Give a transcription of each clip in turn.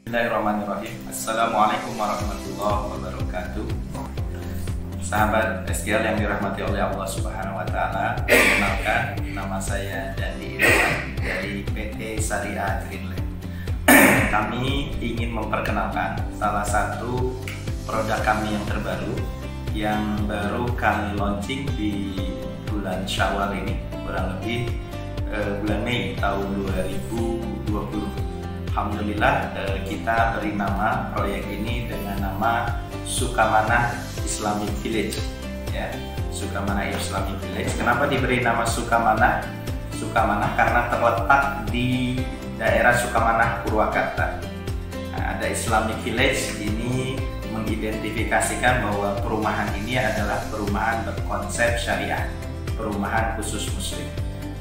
Bismillahirrahmanirrahim. Assalamualaikum warahmatullahi wabarakatuh. Sahabat SGL yang dirahmati oleh Allah Subhanahu wa Ta'ala, perkenalkan, nama saya Dandi Irwan dari PT Syariah Greenland. Kami ingin memperkenalkan salah satu produk kami yang terbaru yang baru kami launching di bulan Syawal ini, kurang lebih bulan Mei tahun 2020. Alhamdulillah kita beri nama proyek ini dengan nama Sukamanah Islamic Village, ya, Sukamanah Islamic Village. Kenapa diberi nama Sukamanah? Sukamanah karena terletak di daerah Sukamanah, Purwakarta. Nah, ada Islamic Village ini mengidentifikasikan bahwa perumahan ini adalah perumahan berkonsep syariah, perumahan khusus muslim.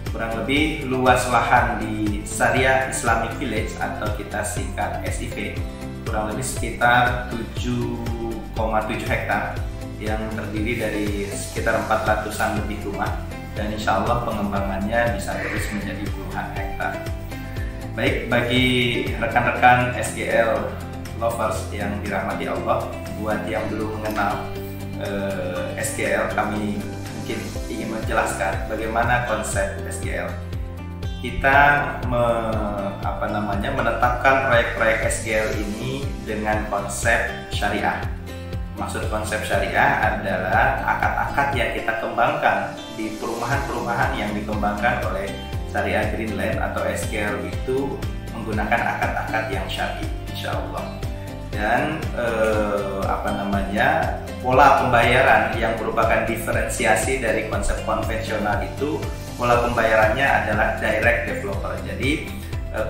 Kurang lebih luas lahan di Syariah Islamic Village atau kita singkat SIV kurang lebih sekitar 7,7 hektar yang terdiri dari sekitar 400-an lebih rumah, dan insya Allah pengembangannya bisa terus menjadi puluhan hektar. Baik, bagi rekan-rekan SGL lovers yang dirahmati Allah, buat yang belum mengenal SGL, kami mungkin ingin menjelaskan bagaimana konsep SGL. Kita menetapkan proyek-proyek SGL ini dengan konsep syariah. Maksud konsep syariah adalah akad-akad yang kita kembangkan di perumahan-perumahan yang dikembangkan oleh Syariah Greenland atau SGL itu menggunakan akad-akad yang syar'i, insya Allah. Dan pola pembayaran yang merupakan diferensiasi dari konsep konvensional itu, pola pembayarannya adalah direct developer. Jadi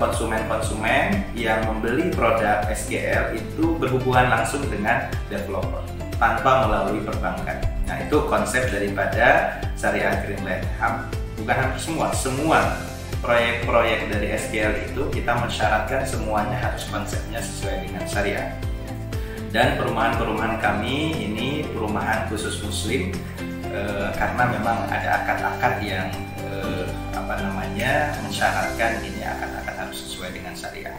konsumen-konsumen yang membeli produk SGL itu berhubungan langsung dengan developer tanpa melalui perbankan. Nah, itu konsep daripada Syariah Greenland. Bukan hampir semua proyek-proyek dari SGL itu kita mensyaratkan semuanya harus konsepnya sesuai dengan syariah. Dan perumahan-perumahan kami ini perumahan khusus muslim karena memang ada akad-akad yang mensyaratkan ini akad-akad harus sesuai dengan syariah.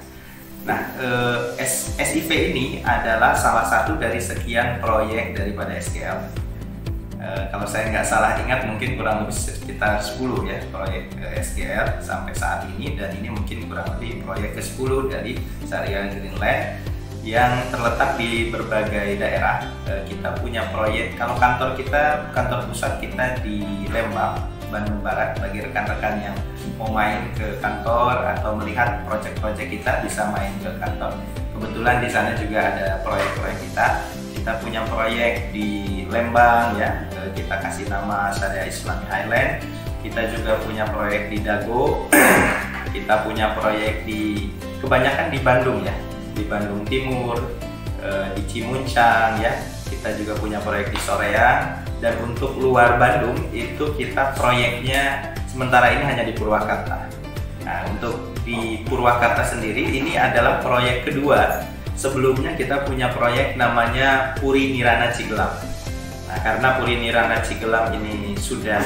Nah, SIV ini adalah salah satu dari sekian proyek daripada SGL. Kalau saya nggak salah ingat mungkin kurang lebih sekitar 10 ya proyek SGL sampai saat ini, dan ini mungkin kurang lebih proyek ke-10 dari Syariah Greenland yang terletak di berbagai daerah. Kita punya proyek, kalau kantor pusat kita di Lembang, Bandung Barat. Bagi rekan-rekan yang mau main ke kantor atau melihat proyek-proyek kita bisa main ke kantor. Kebetulan di sana juga ada proyek-proyek kita. Kita punya proyek di Lembang ya, kita kasih nama Syariah Islami Highland. Kita juga punya proyek di Dago. Kita punya proyek kebanyakan di Bandung ya, di Bandung Timur, di Cimuncang ya. Kita juga punya proyek di Soreang, dan untuk luar Bandung itu kita proyeknya sementara ini hanya di Purwakarta. Nah, untuk di Purwakarta sendiri ini adalah proyek kedua. Sebelumnya kita punya proyek namanya Puri Nirana Cigelam. Nah, karena Puri Nirana Cigelam ini sudah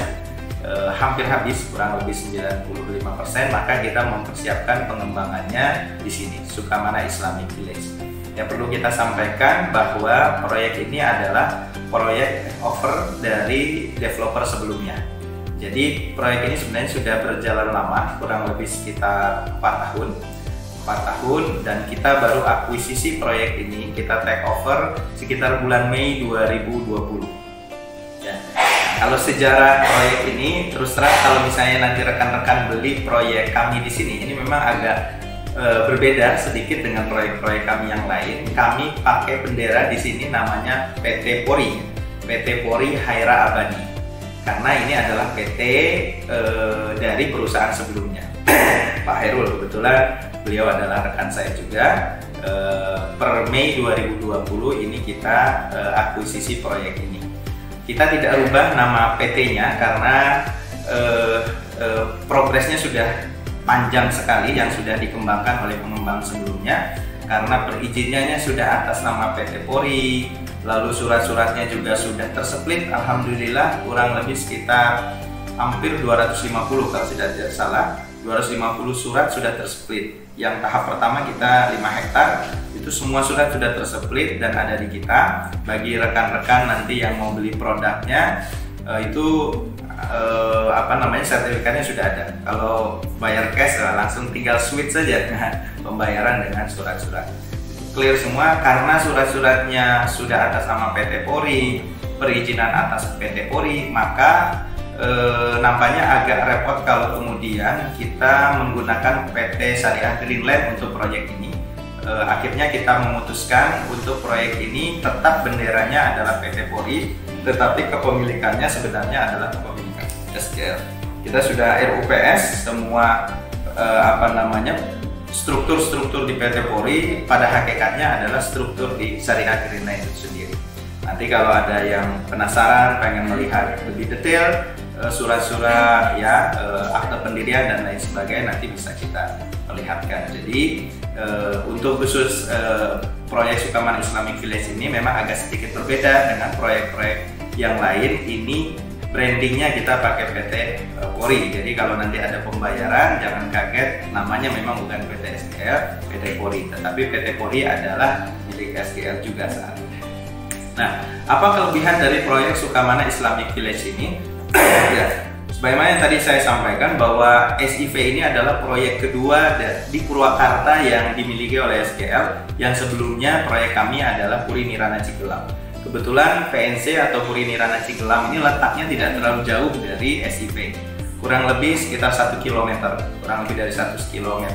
hampir habis, kurang lebih 95%, maka kita mempersiapkan pengembangannya di sini, Sukamanah Islamic Village. Yang perlu kita sampaikan bahwa proyek ini adalah proyek offer dari developer sebelumnya. Jadi proyek ini sebenarnya sudah berjalan lama, kurang lebih sekitar 4 tahun, dan kita baru akuisisi proyek ini, kita take over sekitar bulan Mei 2020 ya. Kalau sejarah proyek ini, terus terang kalau misalnya nanti rekan-rekan beli proyek kami di sini, ini memang agak berbeda sedikit dengan proyek-proyek kami yang lain. Kami pakai bendera di sini namanya PT Pori Haira Abadi, karena ini adalah PT dari perusahaan sebelumnya. Pak Hairul, kebetulan beliau adalah rekan saya juga. Per Mei 2020 ini kita akuisisi proyek ini. Kita tidak rubah nama PT-nya karena progresnya sudah panjang sekali yang sudah dikembangkan oleh pengembang sebelumnya, karena perizinannya sudah atas nama PT Pori, lalu surat-suratnya juga sudah tersplit. Alhamdulillah kurang lebih sekitar hampir 250 kalau tidak salah, 250 surat sudah tersplit. Yang tahap pertama kita 5 hektar, Itu semua surat sudah tersplit dan ada di kita. Bagi rekan-rekan nanti yang mau beli produknya, itu sertifikatnya sudah ada. Kalau bayar cash langsung tinggal switch saja pembayaran dengan surat-surat. Clear semua karena surat-suratnya sudah atas nama PT Polri, perizinan atas PT Polri, maka nampaknya agak repot kalau kemudian kita menggunakan PT Syariah Greenland untuk proyek ini. Akhirnya kita memutuskan untuk proyek ini tetap benderanya adalah PT Polri, tetapi kepemilikannya sebenarnya adalah kepemilikan SGL. Kita sudah RUPS semua struktur-struktur di PT Polri pada hakikatnya adalah struktur di Syariah Greenland itu sendiri. Nanti kalau ada yang penasaran pengen melihat lebih detail surat-surat akte pendirian dan lain sebagainya, nanti bisa kita perlihatkan. Jadi untuk khusus proyek Sukamana Islamic Village ini memang agak sedikit berbeda dengan proyek-proyek yang lain. Ini brandingnya kita pakai PT Polri. Jadi kalau nanti ada pembayaran jangan kaget, namanya memang bukan PT SGL, PT Polri, tetapi PT Polri adalah milik SGL juga saat ini. Nah, apa kelebihan dari proyek Sukamana Islamic Village ini? Ya, sebagaimana yang tadi saya sampaikan bahwa SIV ini adalah proyek kedua di Purwakarta yang dimiliki oleh SGL. Yang sebelumnya proyek kami adalah Puri Nirana Cigelam. Kebetulan PNC atau Puri Nirana Cigelam ini letaknya tidak terlalu jauh dari SIV, kurang lebih sekitar 1 km, kurang lebih dari 1 km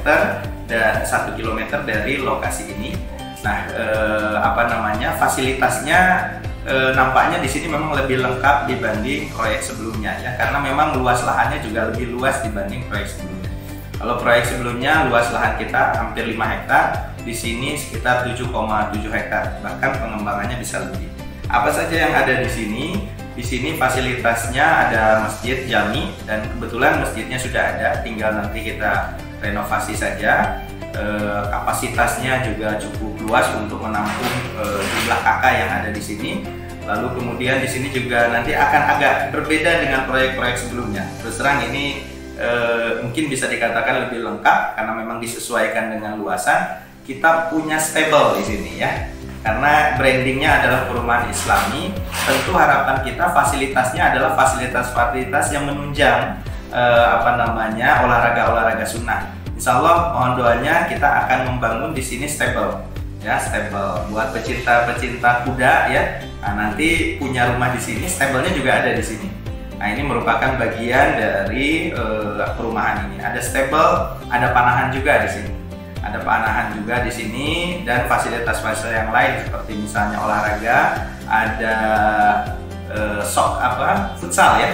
dan 1 km dari lokasi ini. Nah, fasilitasnya nampaknya di sini memang lebih lengkap dibanding proyek sebelumnya ya, karena memang luas lahannya juga lebih luas dibanding proyek sebelumnya. Kalau proyek sebelumnya luas lahan kita hampir 5 hektar, di sini sekitar 7,7 hektar, bahkan pengembangannya bisa lebih. Apa saja yang ada di sini? Di sini fasilitasnya ada masjid jami dan kebetulan masjidnya sudah ada, tinggal nanti kita renovasi saja. Kapasitasnya juga cukup luas untuk menampung jumlah kakak yang ada di sini. Lalu kemudian di sini juga nanti akan agak berbeda dengan proyek-proyek sebelumnya. Terus terang ini mungkin bisa dikatakan lebih lengkap karena memang disesuaikan dengan luasan. Kita punya stable di sini ya, karena brandingnya adalah perumahan Islami. Tentu harapan kita fasilitasnya adalah fasilitas-fasilitas yang menunjang olahraga sunnah. Insya Allah mohon doanya kita akan membangun di sini stable ya, stable buat pecinta kuda ya. Nah, nanti punya rumah di sini, stablenya juga ada di sini. Nah, ini merupakan bagian dari perumahan ini. Ada stable, ada panahan juga di sini. Ada panahan juga di sini dan fasilitas-fasilitas yang lain seperti misalnya olahraga, ada futsal ya,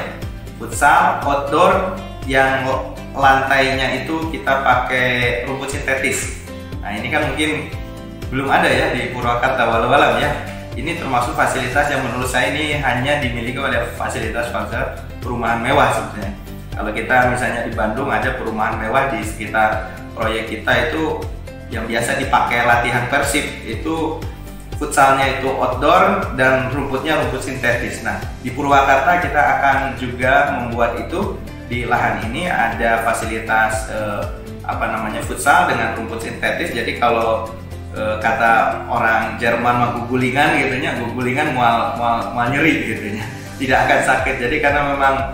futsal outdoor yang lantainya itu kita pakai rumput sintetis. Nah, ini kan mungkin belum ada ya di Purwakarta, walau alam ya. Ini termasuk fasilitas yang menurut saya ini hanya dimiliki oleh fasilitas perumahan mewah sebenarnya. Kalau kita misalnya di Bandung ada perumahan mewah di sekitar proyek kita itu yang biasa dipakai latihan Persib, itu futsalnya itu outdoor dan rumputnya rumput sintetis. Nah, di Purwakarta kita akan juga membuat itu. Di lahan ini ada fasilitas futsal dengan rumput sintetis. Jadi kalau kata orang Jerman mah gugulingan gitunya, gugulingan mual nyeri gitunya. Tidak akan sakit. Jadi karena memang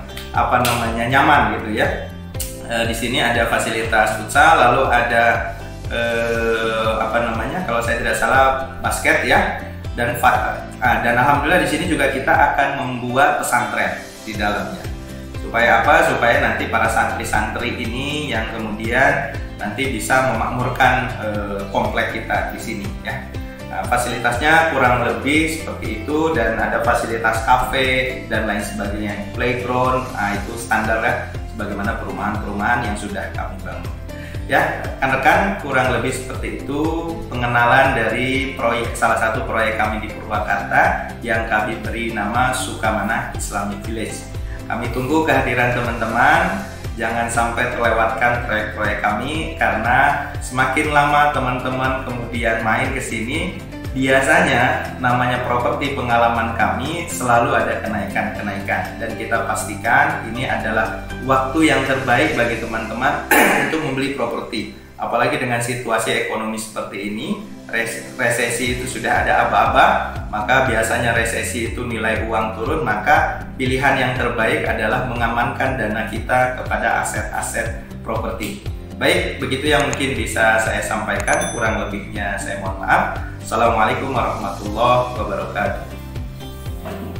nyaman gitu ya. Di sini ada fasilitas futsal, lalu ada kalau saya tidak salah basket ya. Dan alhamdulillah di sini juga kita akan membuat pesantren di dalamnya. Supaya apa? Supaya nanti para santri-santri ini yang kemudian nanti bisa memakmurkan komplek kita di sini ya. Nah, fasilitasnya kurang lebih seperti itu dan ada fasilitas kafe dan lain sebagainya, playground. Nah, itu standar ya, sebagaimana perumahan-perumahan yang sudah kami bangun. Ya, rekan-rekan, kurang lebih seperti itu pengenalan dari salah satu proyek kami di Purwakarta yang kami beri nama Sukamana Islamic Village. Kami tunggu kehadiran teman-teman, jangan sampai terlewatkan proyek-proyek kami karena semakin lama teman-teman kemudian main ke sini, biasanya namanya properti pengalaman kami selalu ada kenaikan-kenaikan dan kita pastikan ini adalah waktu yang terbaik bagi teman-teman untuk membeli properti. apalagi dengan situasi ekonomi seperti ini, resesi itu sudah ada aba-aba, maka biasanya resesi itu nilai uang turun, maka pilihan yang terbaik adalah mengamankan dana kita kepada aset-aset properti. Baik, begitu yang mungkin bisa saya sampaikan, kurang lebihnya saya mohon maaf. Assalamualaikum warahmatullahi wabarakatuh.